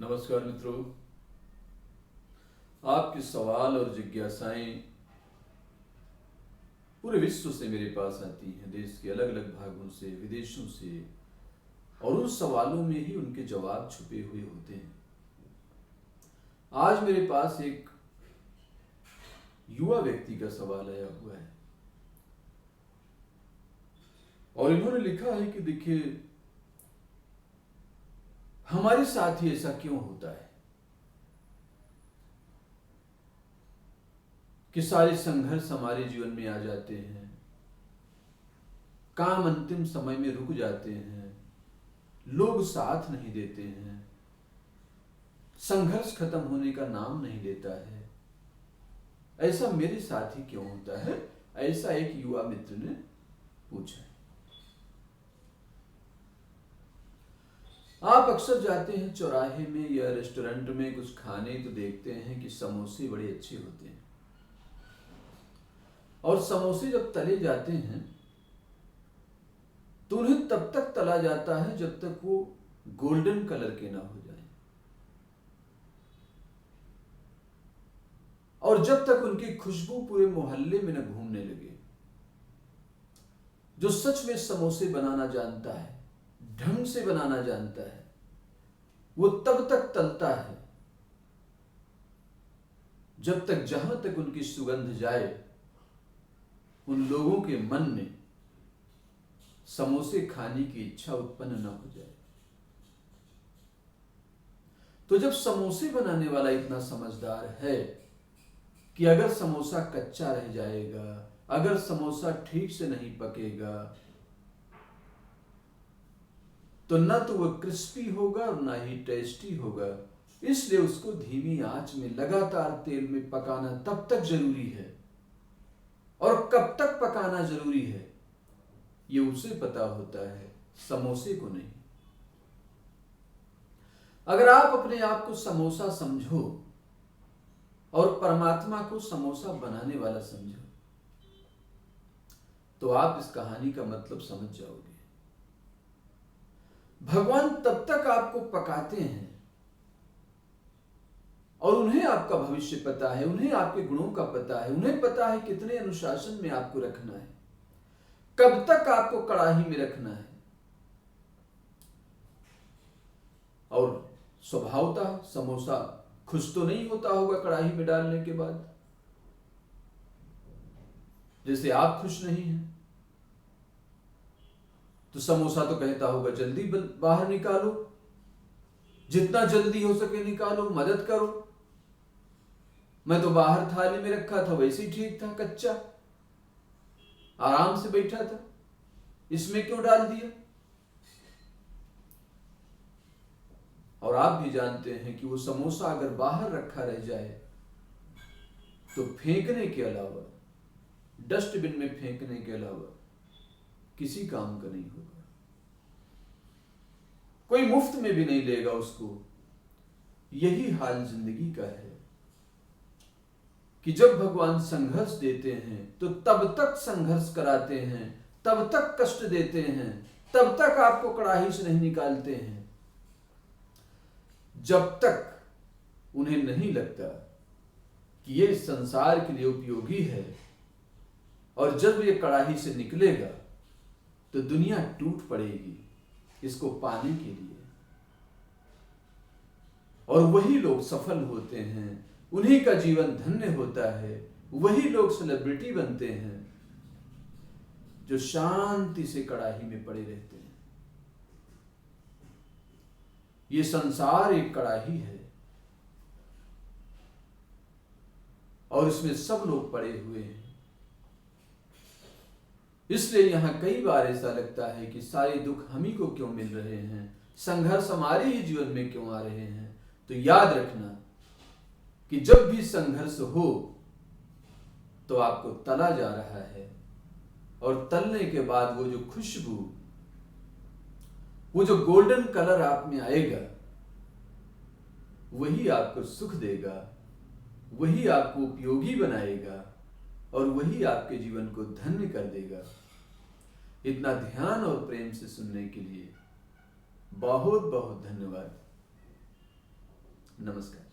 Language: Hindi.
नमस्कार मित्रों, आपके सवाल और जिज्ञासाएं पूरे विश्व से मेरे पास आती हैं, देश के अलग अलग भागों से, विदेशों से, और उन सवालों में ही उनके जवाब छुपे हुए होते हैं। आज मेरे पास एक युवा व्यक्ति का सवाल आया हुआ है और इन्होंने लिखा है कि देखिए, हमारे साथ ही ऐसा क्यों होता है कि सारे संघर्ष हमारे जीवन में आ जाते हैं, काम अंतिम समय में रुक जाते हैं, लोग साथ नहीं देते हैं, संघर्ष खत्म होने का नाम नहीं लेता है। ऐसा मेरे साथ ही क्यों होता है? ऐसा एक युवा मित्र ने पूछा है। आप अक्सर जाते हैं चौराहे में या रेस्टोरेंट में कुछ खाने, तो देखते हैं कि समोसे बड़े अच्छे होते हैं, और समोसे जब तले जाते हैं तो उन्हें तब तक तला जाता है जब तक वो गोल्डन कलर के ना हो जाए, और जब तक उनकी खुशबू पूरे मोहल्ले में न घूमने लगे। जो सच में समोसे बनाना जानता है, ढंग से बनाना जानता है, वो तब तक तलता है जब तक, जहां तक उनकी सुगंध जाए, उन लोगों के मन में समोसे खाने की इच्छा उत्पन्न न हो जाए। तो जब समोसे बनाने वाला इतना समझदार है कि अगर समोसा कच्चा रह जाएगा, अगर समोसा ठीक से नहीं पकेगा, तो न तो वह क्रिस्पी होगा और ना ही टेस्टी होगा। इसलिए उसको धीमी आंच में लगातार तेल में पकाना तब तक जरूरी है, और कब तक पकाना जरूरी है ये उसे पता होता है, समोसे को नहीं। अगर आप अपने आप को समोसा समझो और परमात्मा को समोसा बनाने वाला समझो, तो आप इस कहानी का मतलब समझ जाओगे। भगवान तब तक आपको पकाते हैं, और उन्हें आपका भविष्य पता है, उन्हें आपके गुणों का पता है, उन्हें पता है कितने अनुशासन में आपको रखना है, कब तक आपको कड़ाही में रखना है। और स्वभावतः समोसा खुश तो नहीं होता होगा कड़ाही में डालने के बाद, जैसे आप खुश नहीं हैं। तो समोसा तो कहता होगा जल्दी बाहर निकालो, जितना जल्दी हो सके निकालो, मदद करो, मैं तो बाहर थाली में रखा था, वैसे ही ठीक था, कच्चा आराम से बैठा था, इसमें क्यों डाल दिया? और आप भी जानते हैं कि वो समोसा अगर बाहर रखा रह जाए तो फेंकने के अलावा, डस्टबिन में फेंकने के अलावा किसी काम का नहीं होगा। कोई मुफ्त में भी नहीं लेगा उसको। यही हाल जिंदगी का है कि जब भगवान संघर्ष देते हैं तो तब तक संघर्ष कराते हैं, तब तक कष्ट देते हैं, तब तक आपको कड़ाही से नहीं निकालते हैं, जब तक उन्हें नहीं लगता कि ये इस संसार के लिए उपयोगी है। और जब ये कड़ाही से निकलेगा तो दुनिया टूट पड़ेगी इसको पाने के लिए। और वही लोग सफल होते हैं, उन्हीं का जीवन धन्य होता है, वही लोग सेलिब्रिटी बनते हैं जो शांति से कड़ाही में पड़े रहते हैं। ये संसार एक कड़ाही है और इसमें सब लोग पड़े हुए हैं। इसलिए यहां कई बार ऐसा लगता है कि सारे दुख हम ही को क्यों मिल रहे हैं, संघर्ष हमारे ही जीवन में क्यों आ रहे हैं। तो याद रखना कि जब भी संघर्ष हो तो आपको तला जा रहा है, और तलने के बाद वो जो खुशबू, वो जो गोल्डन कलर आप में आएगा, वही आपको सुख देगा, वही आपको उपयोगी बनाएगा, और वही आपके जीवन को धन्य कर देगा। इतना ध्यान और प्रेम से सुनने के लिए बहुत बहुत धन्यवाद। नमस्कार।